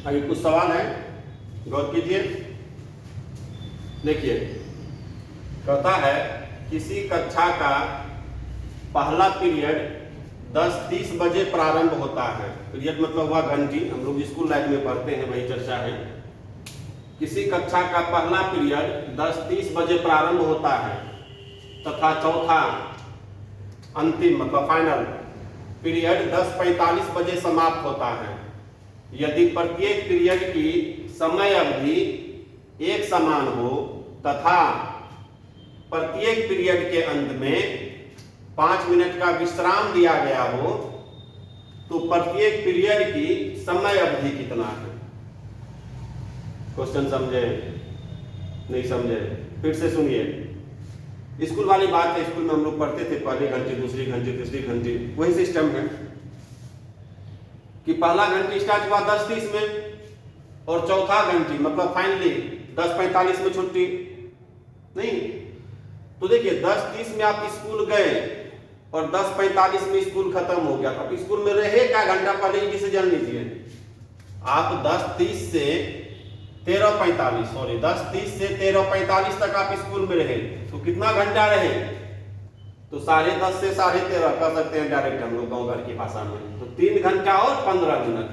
अभी कुछ सवाल है, गौर कीजिए। देखिए, कहता है किसी कक्षा का पहला पीरियड 10:30 बजे प्रारंभ होता है। पीरियड मतलब हुआ घंटी, हम लोग स्कूल लाइफ में पढ़ते हैं, वही चर्चा है। किसी कक्षा का पहला पीरियड 10:30 बजे प्रारंभ होता है तथा चौथा अंतिम मतलब फाइनल पीरियड 10:45 बजे समाप्त होता है। यदि प्रत्येक पीरियड की समय अवधि एक समान हो तथा प्रत्येक पीरियड के अंत में 5 मिनट का विश्राम दिया गया हो तो प्रत्येक पीरियड की समय अवधि कितना है? क्वेश्चन समझे? नहीं समझे? फिर से सुनिए। स्कूल वाली बात है, स्कूल में हम लोग पढ़ते थे, पहली घंटी, दूसरी घंटी, तीसरी घंटी, वही सिस्टम है कि पहला घंटी स्टार्ट हुआ 10:30 में और चौथा घंटी मतलब फाइनली 10:45 में छुट्टी। नहीं तो देखिए 10:30 में आप स्कूल गए और 10:45 में स्कूल खत्म हो गया, तो स्कूल में रहे क्या घंटा पहले ही डिसीजन लीजिए। आप 10:30 से 13:45 तक आप स्कूल में रहे तो कितना घंटा रहे? तो 10:30 से 13:30 कर सकते हैं डायरेक्ट हम लोग गाँव घर की भाषा में। तो 3 घंटा और 15 मिनट,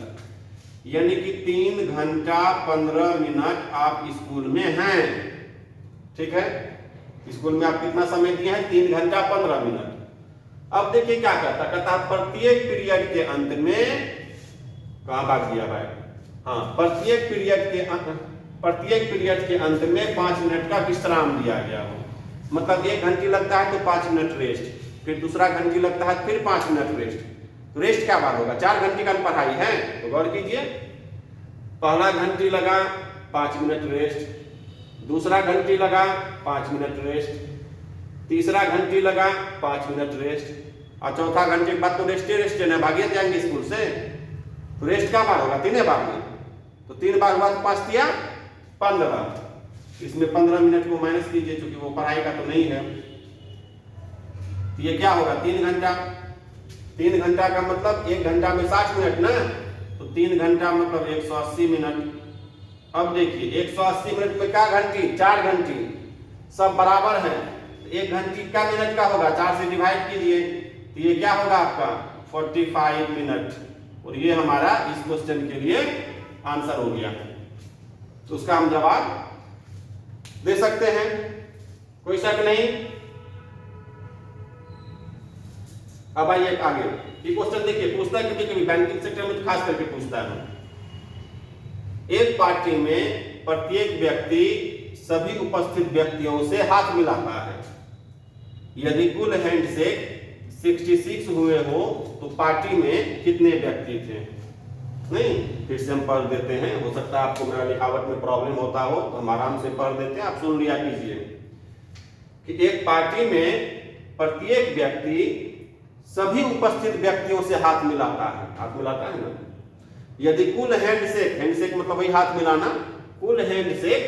यानी कि 3 घंटा 15 मिनट आप स्कूल में हैं। ठीक है, स्कूल में आप कितना समय दिए हैं? 3 घंटा 15 मिनट। अब देखिए क्या कहता है प्रत्येक पीरियड के अंत में, कहां भाग गया भाई? हाँ, प्रत्येक पीरियड के अंत में 5 मिनट का विश्राम दिया गया हो। मतलब 1 घंटी लगता है तो 5 मिनट रेस्ट, फिर दूसरा घंटी लगता है फिर 5 मिनट रेस्ट। तो रेस्ट क्या बार होगा? 4 घंटे का पढ़ाई है। तो गौर कीजिए, पहला घंटी लगा 5 मिनट रेस्ट, दूसरा घंटी लगा 5 मिनट रेस्ट, तीसरा घंटी लगा 5 मिनट रेस्ट और चौथा घंटे के बाद तो रेस्ट है ना, भागिए जाएंगे स्कूल से। तो रेस्ट क्या बार होगा? 3 बार में। तो 3 बार हुआ तो 5 दिया 15। इसमें 15 मिनट को माइनस कीजिए क्योंकि वो पढ़ाई का तो नहीं है। तो ये क्या होगा? 3 घंटा। 3 घंटा का मतलब 1 घंटा में 60 मिनट ना, तो 3 घंटा मतलब 180 मिनट। अब देखिए 180 मिनट में क्या घंटी? 4 घंटी, सब बराबर है। 1 घंटी क्या मिनट का होगा? 4 से डिवाइड कीजिए तो ये क्या होगा आपका? 45 मिनट। और ये हमारा इस क्वेश्चन के लिए आंसर हो गया। तो उसका हम जवाब दे सकते हैं, कोई शक नहीं। अब आइए आगे। ये क्वेश्चन देखिए पूछता है, कभी बैंकिंग सेक्टर में तो खास करके पूछता है। एक पार्टी में प्रत्येक व्यक्ति सभी उपस्थित व्यक्तियों से हाथ मिलाता है। यदि कुल हैंडशेक 66 हुए हो तो पार्टी में कितने व्यक्ति थे? नहीं, फिर से हम पढ़ देते हैं, हो सकता है आपको मेरा लिखावट में प्रॉब्लम होता हो तो हम आराम से पढ़ देते हैं, आप सुन लिया कीजिए कि एक पार्टी में प्रत्येक व्यक्ति सभी उपस्थित व्यक्तियों से हाथ मिलाता है ना। यदि कुल हैंडशेक मतलब वही हाथ मिलाना, कुल हैंडशेक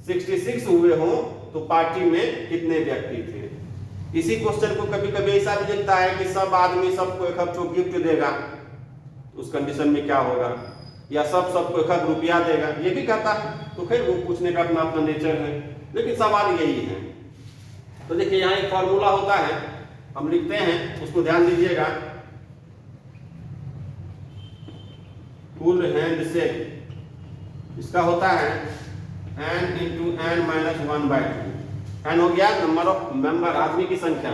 66 हुए हो तो पार्टी में कितने व्यक्ति थे? इसी क्वेश्चन को कभी कभी ऐसा भी दिखता है कि सब आदमी सबको एक गिफ्ट देगा, उस कंडीशन में क्या होगा? या सबको 1 रुपया देगा, ये भी कहता है। तो खैर वो पूछने का अपना अपना नेचर है, लेकिन सवाल यही है। तो देखिए यहाँ एक फॉर्मूला होता है, हम लिखते हैं, उसको ध्यान दीजिएगा। कुल हैंडशेक इसका होता है n × n - 1/2। n हो गया नंबर ऑफ मेंबर, आदमी की संख्या।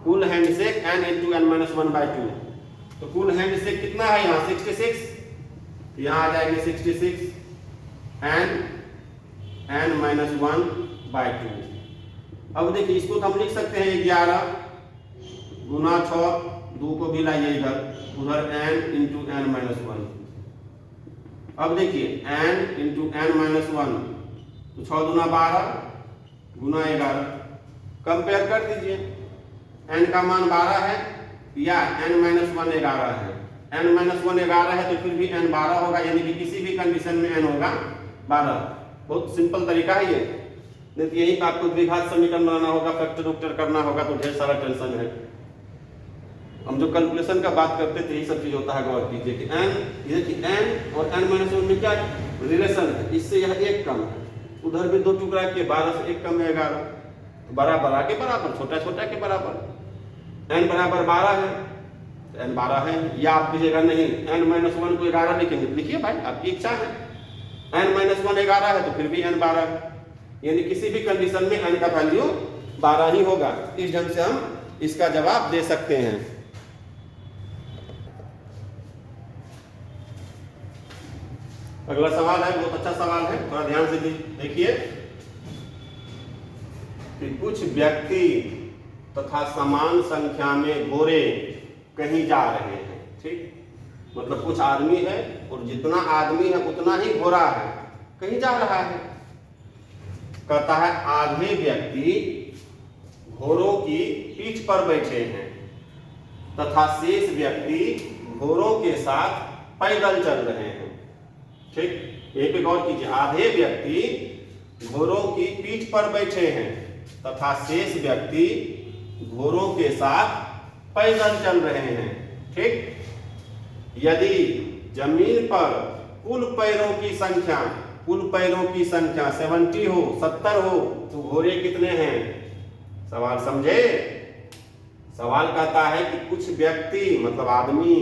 कुल हैंडशेक n × n - 1/2। तो कुल हैंडशेक कितना है यहाँ? 66। यहाँ आ जाएंगे 66 n - 1/2। अब देखिए इसको तो हम लिख सकते हैं 11 गुना 6, 2 को भी लाइए इधर, उधर n × n - 1। अब देखिए n × n - 1 तो 6 दूना 12 गुना 11, कंपेयर कर दीजिए। n का मान 12 है या n - 1 11 है। n - 1 11 है तो फिर भी n 12 होगा, यानी कि किसी भी कंडीशन में n होगा 12। बहुत सिंपल तरीका है ये, नहीं तो यही पे आपको द्विघात समीकरण बनाना होगा, फैक्टर उक्टर करना होगा तो ढेर सारा टेंशन है। हम जो कैलकुलेशन का बात करते थे यही सब चीज होता है। गौर कीजिए कि n, ये कि n और n-1 में क्या रिलेशन है, इससे यह 1 कम है, उधर भी 2 टुकड़ा किए, 12 से 1 कम है 11, तो बड़ा के बराबर, छोटा के बराबर। n बराबर 12 है, तो n 12 है, या आप कीजिएगा नहीं n-1 को 11 लिखेंगे, लिखिए भाई आपकी इच्छा है। n-1 11 है तो फिर भी n 12 है, यानी किसी भी कंडीशन में n का वैल्यू 12 ही होगा। इस ढंग से हम इसका जवाब दे सकते हैं। अगला सवाल है, बहुत अच्छा सवाल है, थोड़ा ध्यान से देखिए कि कुछ व्यक्ति तथा समान संख्या में घोड़े कहीं जा रहे हैं। ठीक, मतलब कुछ आदमी है और जितना आदमी है उतना ही घोड़ा है, कहीं जा रहा है। कहता है आधे व्यक्ति घोड़ों की पीठ पर बैठे हैं तथा शेष व्यक्ति घोड़ों के साथ पैदल चल रहे हैं। ठीक, एक पे गौर कीजिए, आधे व्यक्ति घोड़ों की पीठ पर बैठे हैं तथा शेष व्यक्ति घोड़ों के साथ पैदल चल रहे हैं। ठीक, यदि जमीन पर कुल पैरों की संख्या 70 हो, 70 हो, तो घोड़े कितने हैं? सवाल समझे? सवाल कहता है कि कुछ व्यक्ति मतलब आदमी,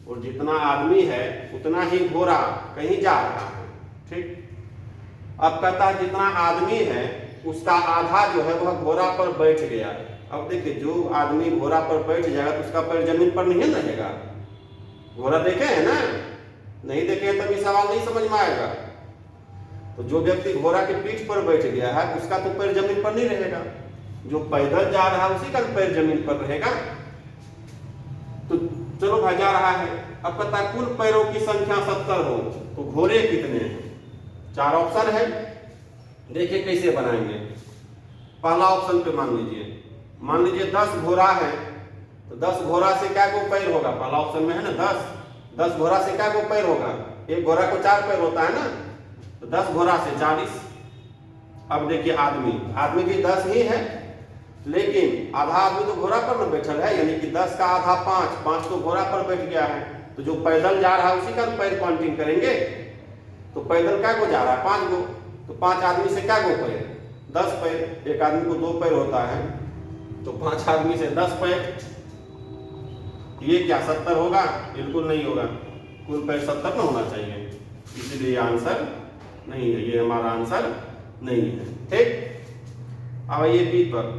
और जितना आदमी है उतना ही घोड़ा कहीं जा रहा है। ठीक, अब कहता है जितना आदमी है उसका आधा जो है वह घोड़ा पर बैठ गया। अब देखिए, जो आदमी घोड़ा पर बैठ जाएगा तो उसका पैर जमीन पर नहीं रहेगा। घोड़ा देखे हैं ना? नहीं देखे हैं तभी सवाल नहीं समझ में आएगा। तो जो व्यक्ति घोड़ा के पीठ पर बैठ गया है उसका तो पैर जमीन पर नहीं रहेगा, जो पैदल जा रहा है उसी का पैर जमीन पर रहेगा। तो चलो भाई जा रहा है, अब कहता है कुल पैरों की संख्या 70 हो, तो घोड़े कितने हैं? 4 ऑप्शन है, देखिए कैसे बनाएंगे। पहला ऑप्शन पे मान लीजिए 10 घोड़ा है, तो 10 घोड़ा से क्या गो पैर होगा? पहला ऑप्शन में है ना 10 घोड़ा से क्या गो पैर होगा? एक घोड़ा को 4 पैर होता है ना, तो 10 घोड़ा से 40। अब देखिए आदमी भी 10 ही है, लेकिन आधा आदमी तो घोड़ा पर न बैठल है, यानी कि 10 का आधा 5 तो घोड़ा पर बैठ गया है। तो जो पैदल जा रहा है उसी का पैर काउंटिंग करेंगे। तो पैदल क्या गो जा रहा है? 5 गो, तो 5 आदमी से क्या गो पैर? 10 पैर। एक आदमी को 2 पैर होता है, तो 5 आदमी से 10 पैर। ये क्या 70 होगा? बिल्कुल नहीं होगा, कुल पैर 70 न होना चाहिए, इसलिए आंसर नहीं है, ये हमारा आंसर नहीं है। ठीक, अब ये बी पर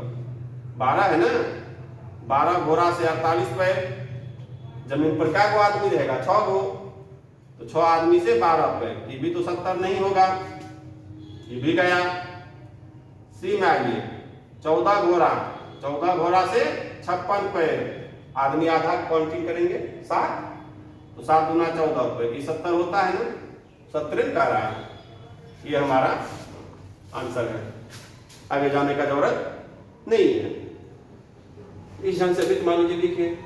12 है ना, 12 घोड़ा से 48 पैर, जमीन पर क्या गो आदमी रहेगा? 6 गो, तो 6 आदमी से 12 पैर, ये भी तो 70 नहीं होगा, ये भी गया। सी में आइए, 14 घोड़ा से 56 पैर, आदमी आधा काउंटिंग करेंगे 7, तो 7 दूना 14 पैर, ये 70 होता है ना, 70 का रहा है, ये हमारा आंसर है। आगे जाने का जरूरत नहीं है। इस ढंग से भी मान लीजिए लिखिए,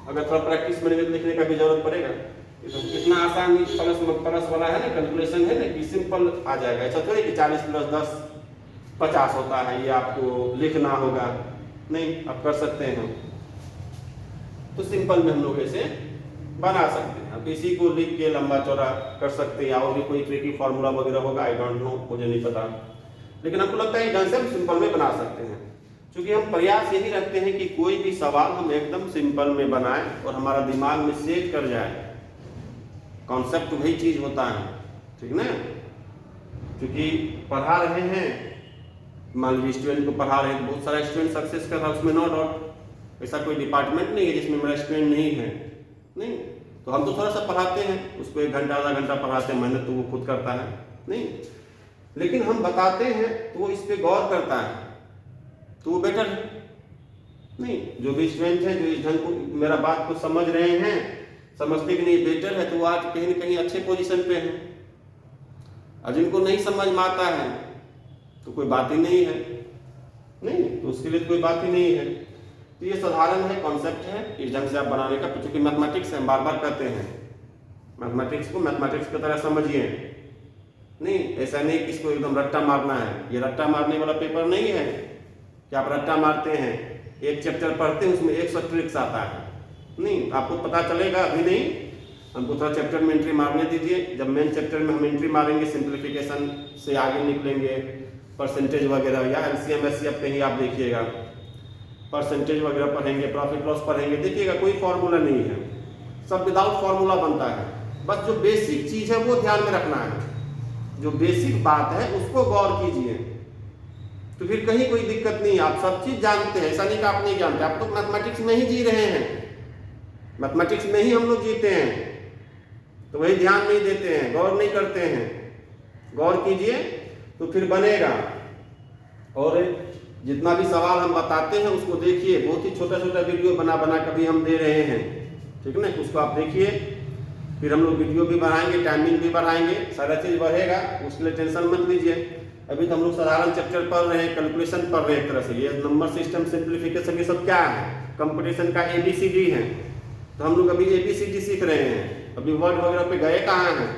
अगर थोड़ा प्रैक्टिस में लिखने का भी जरूरत पड़ेगा। तो इतना आसान प्लस वाला है ना, कैलकुलेशन है ना कि सिंपल आ जाएगा। ऐसा थोड़ी कि 40 + 10 50 होता है, ये आपको लिखना होगा, नहीं आप कर सकते हैं। तो सिंपल में हम लोग ऐसे बना सकते हैं। अब इसी को लिख के लंबा चौड़ा कर सकते हैं, और भी कोई ट्रिकी फॉर्मूला वगैरह होगा, आई डोंट नो, मुझे नहीं पता, लेकिन हमको लगता है ढंग से हम सिंपल में बना सकते हैं। क्योंकि हम प्रयास यही रखते हैं कि कोई भी सवाल हम एकदम सिंपल में बनाएं और हमारा दिमाग में सेट कर जाए। कॉन्सेप्ट वही चीज होता है, ठीक ना? क्योंकि पढ़ा रहे हैं, मान लीजिए स्टूडेंट को पढ़ा रहे हैं, बहुत सारा स्टूडेंट सक्सेस कर रहा है, उसमें नो डाउट। ऐसा कोई डिपार्टमेंट नहीं है जिसमें मेरा स्टूडेंट नहीं है, नहीं। तो हम तो थोड़ा सा पढ़ाते हैं, उसको 1 घंटा आधा घंटा पढ़ाते हैं, मेहनत तो वो खुद करता है, नहीं। लेकिन हम बताते हैं तो वो इस पर गौर करता है, तो वो बेटर है, नहीं। जो भी स्टूडेंट है जो इस ढंग को मेरा बात को समझ रहे हैं, समझते कि नहीं बेटर है, तो वो आज कहीं ना कहीं अच्छे पोजीशन पे है। और जिनको नहीं समझ में आता है तो कोई बात ही नहीं है, नहीं, तो उसके लिए कोई बात ही नहीं है। तो ये साधारण है, कॉन्सेप्ट है, इस ढंग से आप बनाने का। क्योंकि मैथमेटिक्स हम बार बार कहते हैं, मैथमेटिक्स को मैथमेटिक्स की तरह समझिए, नहीं। ऐसा नहीं कि इसको एकदम रट्टा मारना है, ये रट्टा मारने वाला पेपर नहीं है कि आप रट्टा मारते हैं, एक चैप्टर पढ़ते हैं उसमें 100 ट्रिक्स आता है, नहीं, आपको पता चलेगा, अभी नहीं, हमको थोड़ा चैप्टर में एंट्री मारने दीजिए। जब मेन चैप्टर में हम एंट्री मारेंगे, सिंप्लीफिकेशन से आगे निकलेंगे, परसेंटेज वगैरह या एलसीएम एचसीएफ कहीं आप देखिएगा, परसेंटेज वगैरह पढ़ेंगे, प्रॉफिट लॉस पढ़ेंगे, देखिएगा कोई फॉर्मूला नहीं है, सब विदाउट फॉर्मूला बनता है। बस जो बेसिक चीज़ है वो ध्यान में रखना है, जो बेसिक बात है उसको गौर कीजिए, तो फिर कहीं कोई दिक्कत नहीं है। आप सब चीज़ जानते हैं, ऐसा नहीं कि आप नहीं जानते, आप तो मैथमेटिक्स में ही जी रहे हैं, मैथमेटिक्स में ही हम लोग जीते हैं, तो वही ध्यान नहीं देते हैं, गौर नहीं करते हैं। गौर कीजिए तो फिर बनेगा। और जितना भी सवाल हम बताते हैं उसको देखिए, बहुत ही छोटा छोटा वीडियो बना बना कभी हम दे रहे हैं, ठीक ना, उसको आप देखिए। फिर हम लोग वीडियो भी बढ़ाएंगे, टाइमिंग भी बढ़ाएंगे, सारा चीज़ बढ़ेगा, उसके लिए टेंशन मत लीजिए। अभी तो हम लोग साधारण चैप्टर पढ़ रहे हैं, कैलकुलेशन पढ़ रहे हैं, एक तरह से ये नंबर सिस्टम, सिंप्लीफिकेशन, ये सब क्या है, कंपटीशन का ABCD है। तो हम लोग अभी ABCD सीख रहे हैं, अभी वर्ड वगैरह पे गए कहाँ हैं।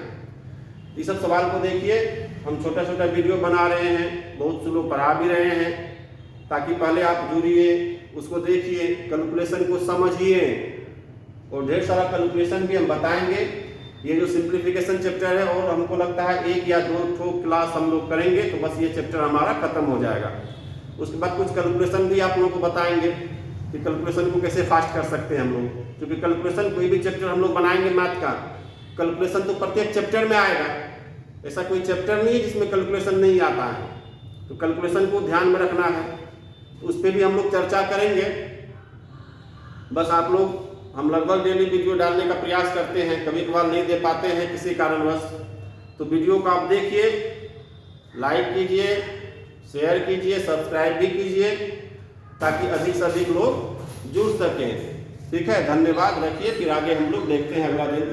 ये सब सवाल को देखिए, हम छोटा छोटा वीडियो बना रहे हैं, बहुत से लोग पढ़ा भी रहे हैं, ताकि पहले आप जुड़िए, उसको देखिए, कैलकुलेशन को समझिए, और ढेर सारा कैलकुलेशन भी हम बताएंगे। ये जो सिंप्लीफिकेशन चैप्टर है, और हमको लगता है 1 या 2 क्लास हम लोग करेंगे तो बस ये चैप्टर हमारा खत्म हो जाएगा। उसके बाद कुछ कैलकुलेशन भी आप लोगों को बताएंगे कि कैलकुलेशन को कैसे फास्ट कर सकते हैं हम लोग, क्योंकि कैलकुलेशन कोई भी चैप्टर हम लोग बनाएंगे मैथ का, कैलकुलेशन तो प्रत्येक चैप्टर में आएगा, ऐसा कोई चैप्टर नहीं है जिसमें कैलकुलेशन नहीं आता है। तो कैलकुलेशन को ध्यान में रखना है, उस पर भी हम लोग चर्चा करेंगे। बस आप लोग, हम लगभग डेली वीडियो डालने का प्रयास करते हैं, कभी कभार नहीं दे पाते हैं किसी कारणवश, तो वीडियो को आप देखिए, लाइक कीजिए, शेयर कीजिए, सब्सक्राइब भी कीजिए, ताकि अधिक से अधिक लोग जुड़ सकें। ठीक है, धन्यवाद, रखिए, फिर आगे हम लोग देखते हैं अगला दिन।